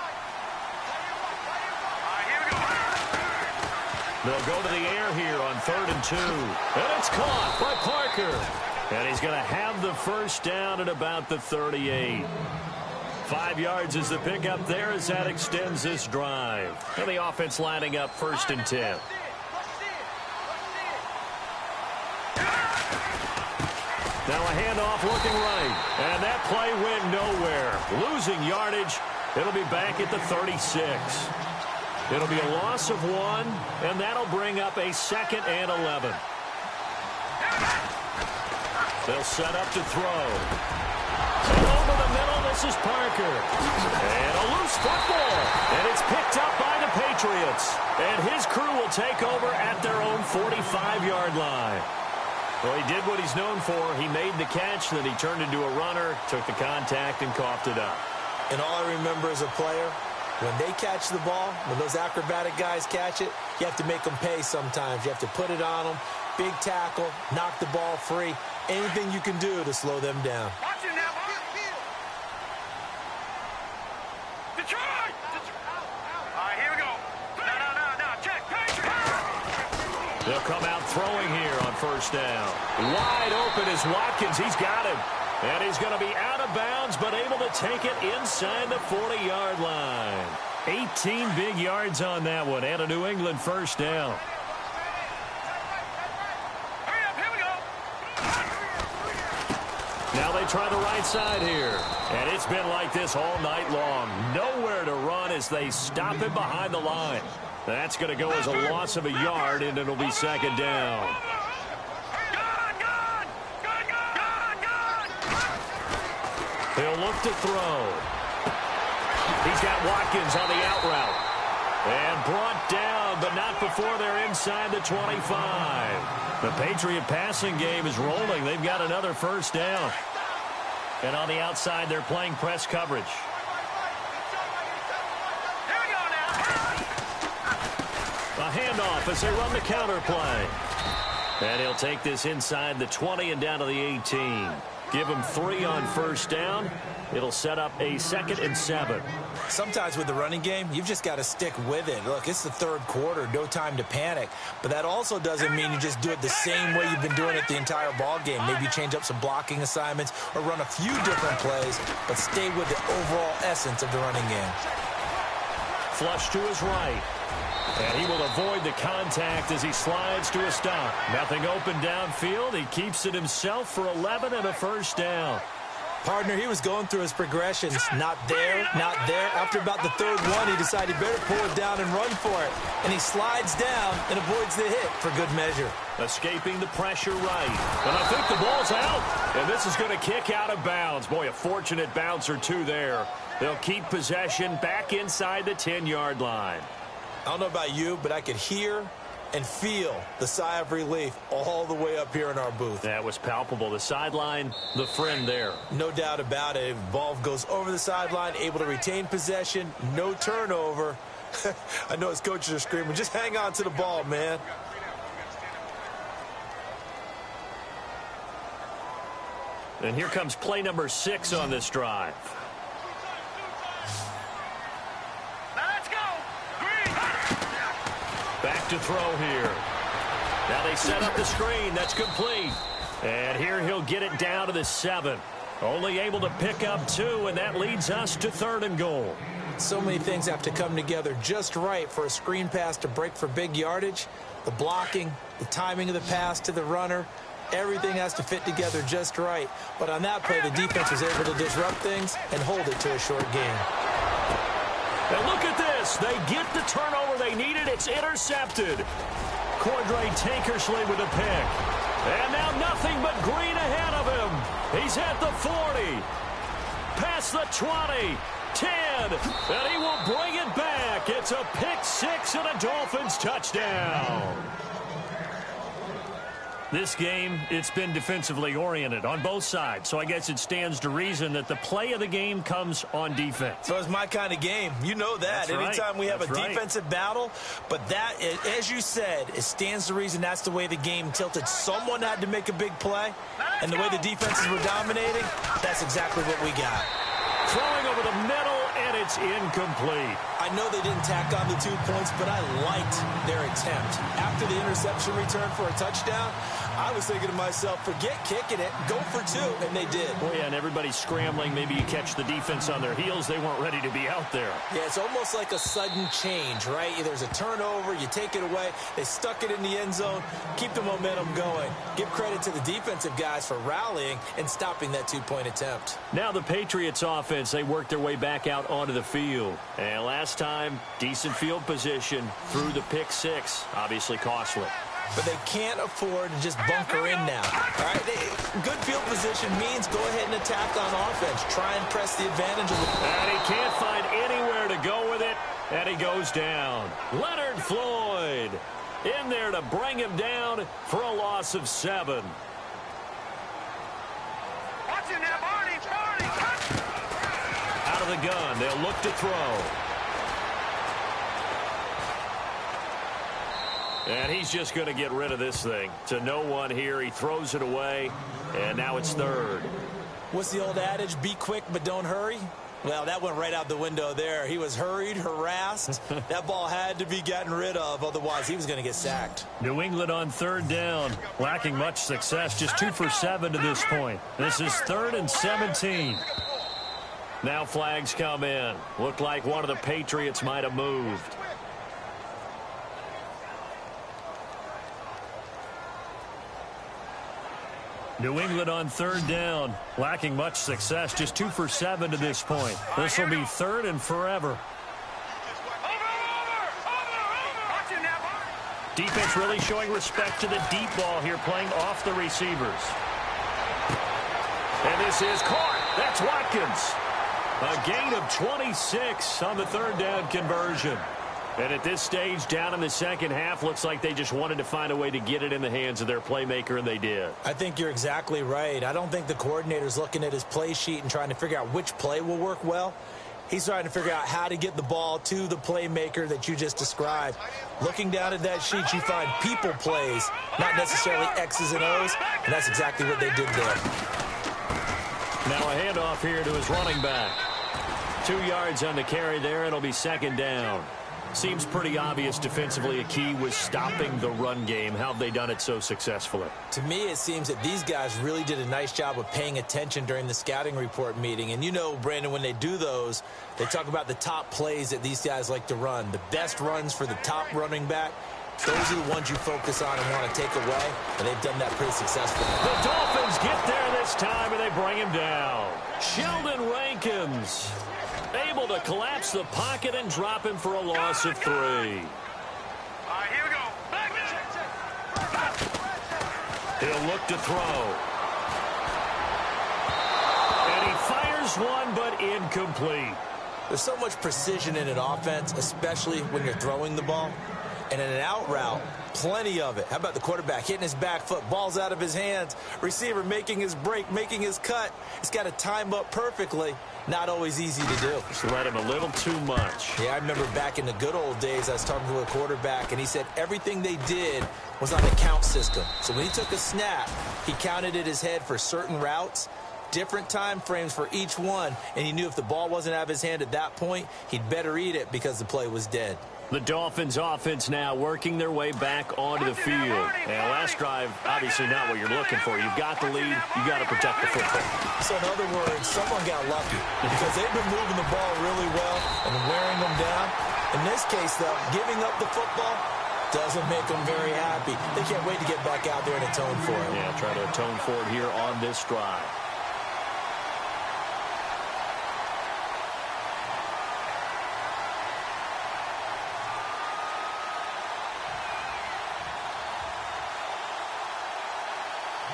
They'll go to the air here on 3rd and 2. And it's caught by Parker. And he's going to have the 1st down at about the 38. 5 yards is the pickup there as that extends this drive. And the offense lining up 1st and 10. Now a handoff looking right. And that play went nowhere. Losing yardage. It'll be back at the 36. It'll be a loss of 1, and that'll bring up a 2nd and 11. They'll set up to throw. And over the middle, this is Parker. And a loose football. And it's picked up by the Patriots. And his crew will take over at their own 45-yard line. Well, he did what he's known for. He made the catch, then he turned into a runner, took the contact, and coughed it up. And all I remember as a player, when they catch the ball, when those acrobatic guys catch it, you have to make them pay sometimes. You have to put it on them, big tackle, knock the ball free, anything you can do to slow them down. Watch it now, Detroit! All right, here we go. No, check, Patriot! They'll come out throwing here on 1st down. Wide open is Watkins. He's got him. And he's going to be out of bounds, but able to take it inside the 40-yard line. 18 big yards on that one, and a New England 1st down. Hurry up, here we go. Now they try the right side here. And it's been like this all night long. Nowhere to run as they stop him behind the line. That's going to go as a loss of a yard, and it'll be 2nd down. He'll look to throw. He's got Watkins on the out route. And brought down, but not before they're inside the 25. The Patriot passing game is rolling. They've got another 1st down. And on the outside, they're playing press coverage. A handoff as they run the counter play. And he'll take this inside the 20 and down to the 18. Give him 3 on 1st down. It'll set up a 2nd and 7. Sometimes with the running game, you've just got to stick with it. Look, it's the 3rd quarter, no time to panic. But that also doesn't mean you just do it the same way you've been doing it the entire ball game. Maybe change up some blocking assignments or run a few different plays, but stay with the overall essence of the running game. Flush to his right. And he will avoid the contact as he slides to a stop. Nothing open downfield. He keeps it himself for 11 and a 1st down. Partner, he was going through his progressions. Not there, not there. After about the 3rd one, he decided he better pull it down and run for it. And he slides down and avoids the hit for good measure. Escaping the pressure right. And I think the ball's out. And this is going to kick out of bounds. Boy, a fortunate bounce or two there. They'll keep possession back inside the 10-yard line. I don't know about you, but I could hear and feel the sigh of relief all the way up here in our booth. That was palpable. The sideline, the friend there. No doubt about it. Ball goes over the sideline, able to retain possession, no turnover. I know his coaches are screaming, just hang on to the ball, man. And here comes play number 6 on this drive. Back to throw here. Now they set up the screen. That's complete. And here he'll get it down to the 7. Only able to pick up 2, and that leads us to 3rd and goal. So many things have to come together just right for a screen pass to break for big yardage. The blocking, the timing of the pass to the runner, everything has to fit together just right. But on that play, the defense was able to disrupt things and hold it to a short game. And look at this. They get the turnover they needed. It's intercepted. Cordray Tankersley with a pick. And now nothing but green ahead of him. He's at the 40. Past the 20. 10. And he will bring it back. It's a pick 6 and a Dolphins touchdown. This game, it's been defensively oriented on both sides, so I guess it stands to reason that the play of the game comes on defense. So it's my kind of game. You know that. That's right. Anytime we have That's a right. defensive battle, but that, as you said, it stands to reason that's the way the game tilted. Someone had to make a big play, and the way the defenses were dominating, that's exactly what we got. Throwing over the middle, and it's incomplete. I know they didn't tack on the 2 points, but I liked their attempt. After the interception return for a touchdown, I was thinking to myself, forget kicking it, go for 2, and they did. Well, yeah, and everybody's scrambling. Maybe you catch the defense on their heels. They weren't ready to be out there. Yeah, it's almost like a sudden change, right? There's a turnover, you take it away, they stuck it in the end zone, keep the momentum going. Give credit to the defensive guys for rallying and stopping that 2-point attempt. Now the Patriots offense, they work their way back out onto the field. And last time, decent field position through the pick 6, obviously costly. But they can't afford to just bunker in now. All right, good field position means go ahead and attack on offense. Try and press the advantage of the... And he can't find anywhere to go with it, and he goes down. Leonard Floyd in there to bring him down for a loss of 7. Watch it now, Barney. Out of the gun, they'll look to throw. And he's just going to get rid of this thing. To no one here. He throws it away, and now it's 3rd. What's the old adage? Be quick, but don't hurry? Well, that went right out the window there. He was hurried, harassed. That ball had to be gotten rid of, otherwise he was going to get sacked. New England on 3rd down, lacking much success, just 2 for 7 to this point. This is 3rd and 17. Now flags come in. Looked like one of the Patriots might have moved. New England on 3rd down, lacking much success, just 2 for 7 to this point. This will be 3rd and forever. Defense really showing respect to the deep ball here, playing off the receivers. And this is caught. That's Watkins. A gain of 26 on the 3rd down conversion. And at this stage, down in the second half, looks like they just wanted to find a way to get it in the hands of their playmaker, and they did. I think you're exactly right. I don't think the coordinator's looking at his play sheet and trying to figure out which play will work well. He's trying to figure out how to get the ball to the playmaker that you just described. Looking down at that sheet, you find people plays, not necessarily X's and O's, and that's exactly what they did there. Now a handoff here to his running back. 2 yards on the carry there. It'll be 2nd down. Seems pretty obvious defensively a key was stopping the run game. How have they done it so successfully? To me, it seems that these guys really did a nice job of paying attention during the scouting report meeting. And you know, Brandon, when they do those, they talk about the top plays that these guys like to run. The best runs for the top running back, those are the ones you focus on and want to take away, and they've done that pretty successfully. The Dolphins get there this time, and they bring him down. Sheldon Rankins able to collapse the pocket and drop him for a loss of 3. All right, here we go. He'll look to throw. And he fires one, but incomplete. There's so much precision in an offense, especially when you're throwing the ball. And in an out route, plenty of it. How about the quarterback hitting his back foot, ball's out of his hands, receiver making his break, making his cut. He's got to time up perfectly. Not always easy to do. Just let him a little too much. Yeah, I remember back in the good old days, I was talking to a quarterback, and he said everything they did was on a count system. So when he took a snap, he counted in his head for certain routes, different time frames for each one, and he knew if the ball wasn't out of his hand at that point, he'd better eat it because the play was dead. The Dolphins offense now working their way back onto the field. And last drive, obviously not what you're looking for. You've got the lead. You've got to protect the football. So in other words, someone got lucky because they've been moving the ball really well and wearing them down. In this case, though, giving up the football doesn't make them very happy. They can't wait to get back out there and atone for it. Yeah, try to atone for it here on this drive.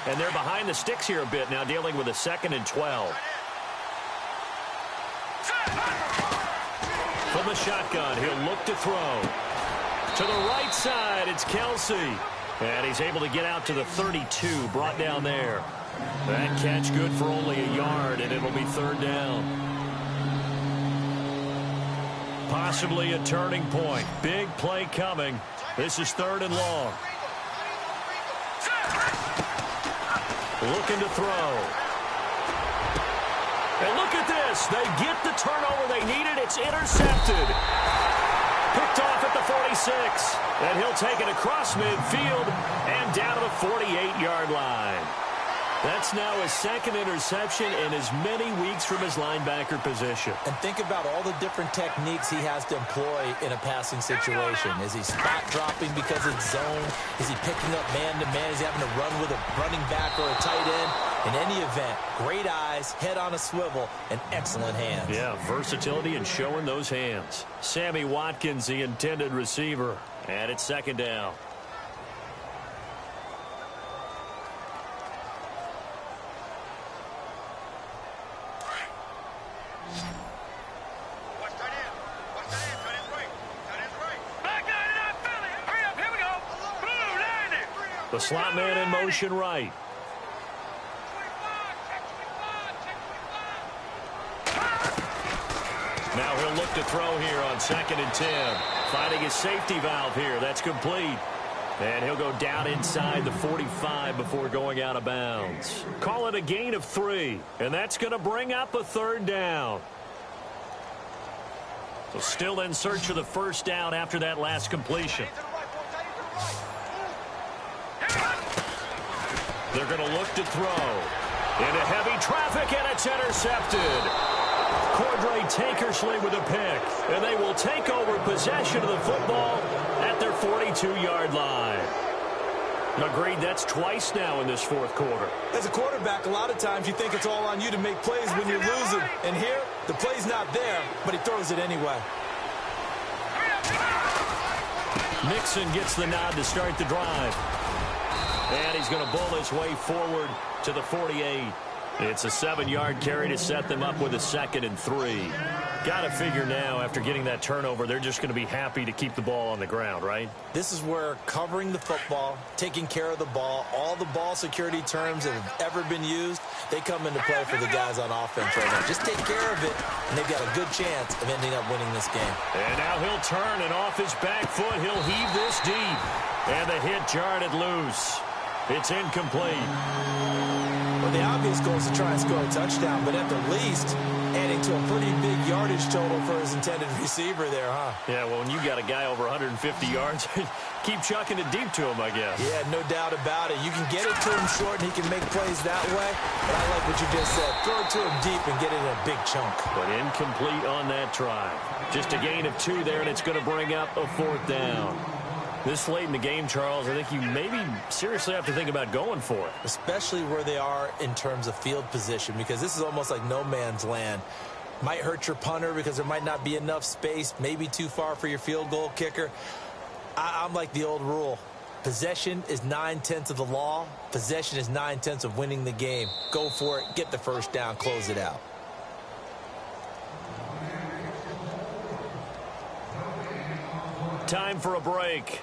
And they're behind the sticks here a bit now, dealing with a 2nd and 12. From the shotgun, he'll look to throw. To the right side, it's Kelsey. And he's able to get out to the 32, brought down there. That catch good for only a yard, and it'll be third down. Possibly a turning point. Big play coming. This is third and long. Looking to throw. And look at this. They get the turnover they needed. It's intercepted. Picked off at the 46. And he'll take it across midfield and down to the 48-yard line. That's now his second interception in as many weeks from his linebacker position. And think about all the different techniques he has to employ in a passing situation. Is he spot dropping because it's zone? Is he picking up man-to-man? Is he having to run with a running back or a tight end? In any event, great eyes, head on a swivel, and excellent hands. Yeah, versatility and showing those hands. Sammy Watkins, the intended receiver. And it's second down. The slot man in motion right. Now he'll look to throw here on 2nd and 10. Finding his safety valve here. That's complete. And he'll go down inside the 45 before going out of bounds. Call it a gain of 3. And that's going to bring up a third down. So still in search of the first down after that last completion. They're going to look to throw. Into heavy traffic, and it's intercepted. Cordray Tankersley with a pick. And they will take over possession of the football at their 42-yard line. Agreed, that's twice now in this fourth quarter. As a quarterback, a lot of times you think it's all on you to make plays when you're losing. And here, the play's not there, but he throws it anyway. Mixon gets the nod to start the drive. And he's going to bull his way forward to the 48. It's a 7-yard carry to set them up with a 2nd and 3. Got to figure now, after getting that turnover, they're just going to be happy to keep the ball on the ground, right? This is where covering the football, taking care of the ball, all the ball security terms that have ever been used, they come into play for the guys on offense right now. Just take care of it, and they've got a good chance of ending up winning this game. And now he'll turn, and off his back foot, he'll heave this deep. And the hit jarred it loose. It's incomplete. Well, the obvious goal is to try and score a touchdown, but at the least, adding to a pretty big yardage total for his intended receiver there, huh? Yeah, well, when you got a guy over 150 yards, keep chucking it deep to him, I guess. Yeah, no doubt about it. You can get it to him short, and he can make plays that way. But I like what you just said. Throw it to him deep and get it in a big chunk. But incomplete on that try. Just a gain of 2 there, and it's going to bring up a 4th down. This late in the game, Charles, I think you maybe seriously have to think about going for it. Especially where they are in terms of field position, because this is almost like no man's land. Might hurt your punter because there might not be enough space, maybe too far for your field goal kicker. I'm like the old rule. Possession is 9/10 of the law. Possession is 9/10 of winning the game. Go for it, get the first down, close it out. Time for a break.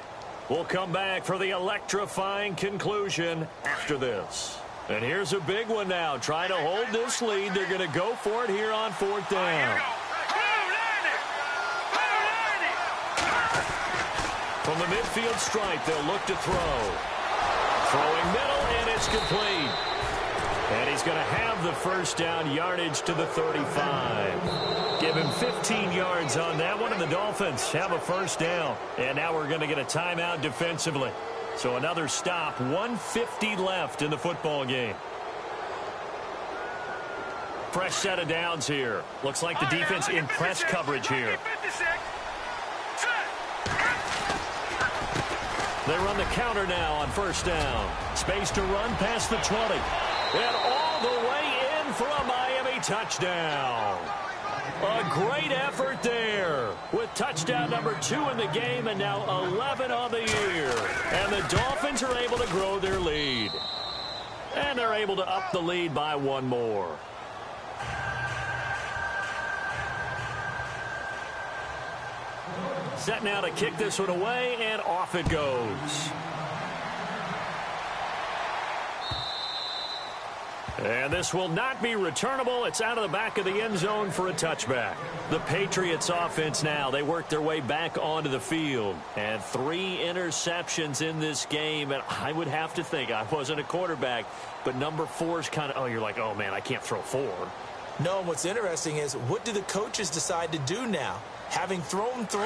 We'll come back for the electrifying conclusion after this. And here's a big one now. Trying to hold this lead. They're going to go for it here on 4th down. From the midfield stripe, they'll look to throw. Throwing middle, and it's complete. And he's going to have the first down, yardage to the 35. Give him 15 yards on that one, and the Dolphins have a first down. And now we're going to get a timeout defensively. So another stop, 1:50 left in the football game. Fresh set of downs here. Looks like the defense in press coverage here. They run the counter now on first down. Space to run past the 20. And all the way in for a Miami touchdown. A great effort there with touchdown number 2 in the game and now 11 on the year. And the Dolphins are able to grow their lead. And they're able to up the lead by 1 more. Set now to kick this one away, and off it goes. And this will not be returnable. It's out of the back of the end zone for a touchback. The Patriots offense now, they work their way back onto the field. And 3 interceptions in this game. And I would have to think, I wasn't a quarterback, but number 4 is kind of, oh, you're like, oh, man, I can't throw 4. No, and what's interesting is, what do the coaches decide to do now? Having thrown 3,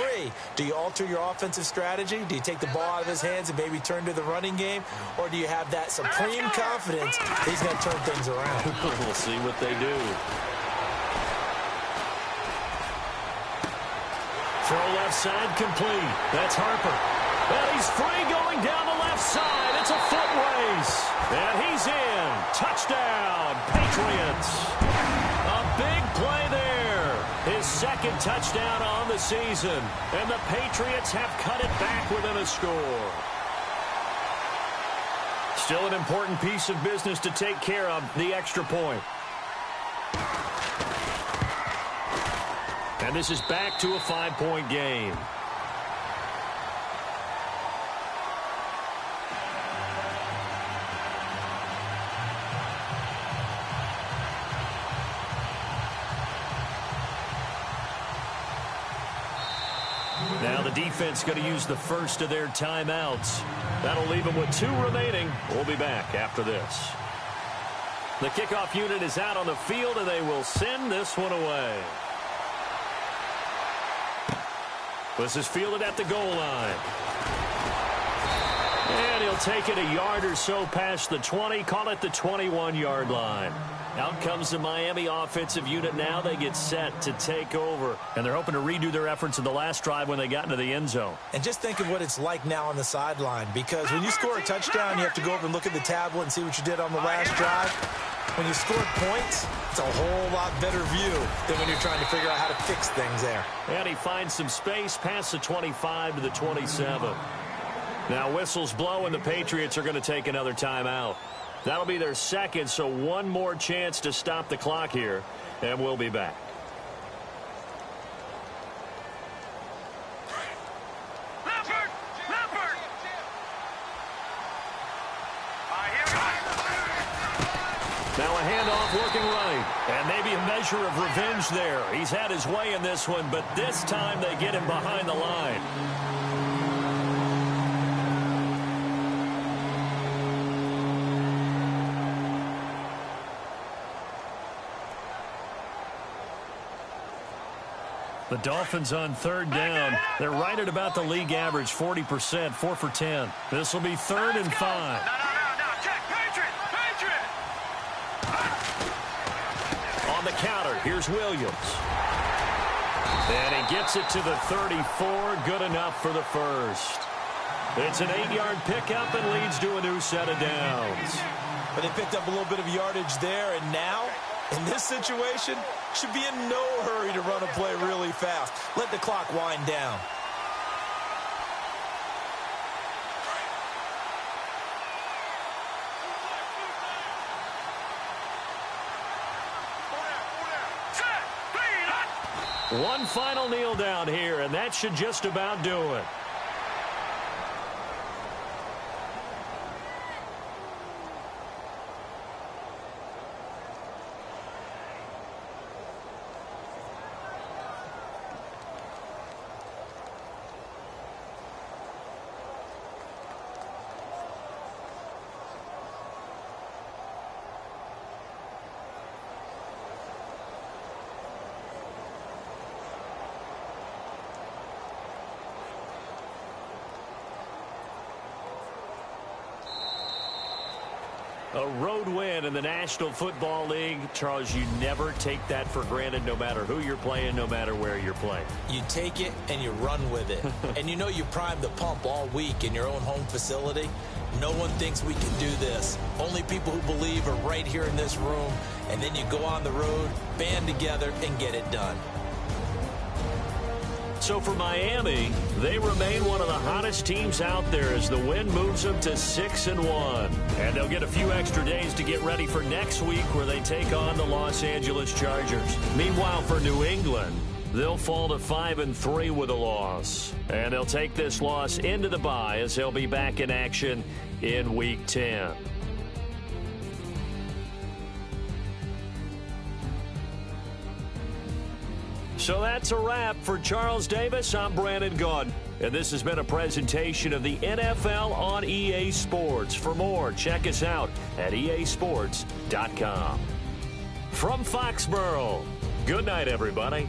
do you alter your offensive strategy? Do you take the ball out of his hands and maybe turn to the running game? Or do you have that supreme confidence that he's going to turn things around? We'll see what they do. Throw left side complete. That's Harper. And he's free going down the left side. It's a foot race. And he's in. Touchdown, Patriots. A big play there. His second touchdown on the season. And the Patriots have cut it back within a score. Still an important piece of business to take care of, the extra point. And this is back to a 5-point game. Now the defense going to use the first of their timeouts. That'll leave them with 2 remaining. We'll be back after this. The kickoff unit is out on the field, and they will send this one away. This is fielded at the goal line. And he'll take it a yard or so past the 20, call it the 21-yard line. Out comes the Miami offensive unit now. They get set to take over. And they're hoping to redo their efforts in the last drive when they got into the end zone. And just think of what it's like now on the sideline, because when you score a touchdown, you have to go over and look at the tablet and see what you did on the last drive. When you scored points, it's a whole lot better view than when you're trying to figure out how to fix things there. And he finds some space past the 25 to the 27. Now whistles blow, and the Patriots are going to take another timeout. That'll be their second, so one more chance to stop the clock here, and we'll be back. Now a handoff working right, and maybe a measure of revenge there. He's had his way in this one, but this time they get him behind the line. The Dolphins on 3rd down. They're right at about the league average, 40%, 4 for 10. This will be 3rd and 5. Check. Patriot. On the counter, here's Williams. And he gets it to the 34, good enough for the first. It's an 8-yard pickup and leads to a new set of downs. But they picked up a little bit of yardage there, and now, in this situation, should be in no hurry to run a play really fast. Let the clock wind down. One final kneel down here, and that should just about do it. A road win in the National Football League. Charles, you never take that for granted, no matter who you're playing, no matter where you're playing. You take it and you run with it. And you know you primed the pump all week in your own home facility. No one thinks we can do this. Only people who believe are right here in this room. And then you go on the road, band together, and get it done. So for Miami, they remain one of the hottest teams out there as the win moves them to 6-1. And they'll get a few extra days to get ready for next week where they take on the Los Angeles Chargers. Meanwhile, for New England, they'll fall to 5-3 with a loss. And they'll take this loss into the bye as they'll be back in action in Week 10. So that's a wrap. For Charles Davis, I'm Brandon Gaudin. And this has been a presentation of the NFL on EA Sports. For more, check us out at easports.com. From Foxborough, good night, everybody.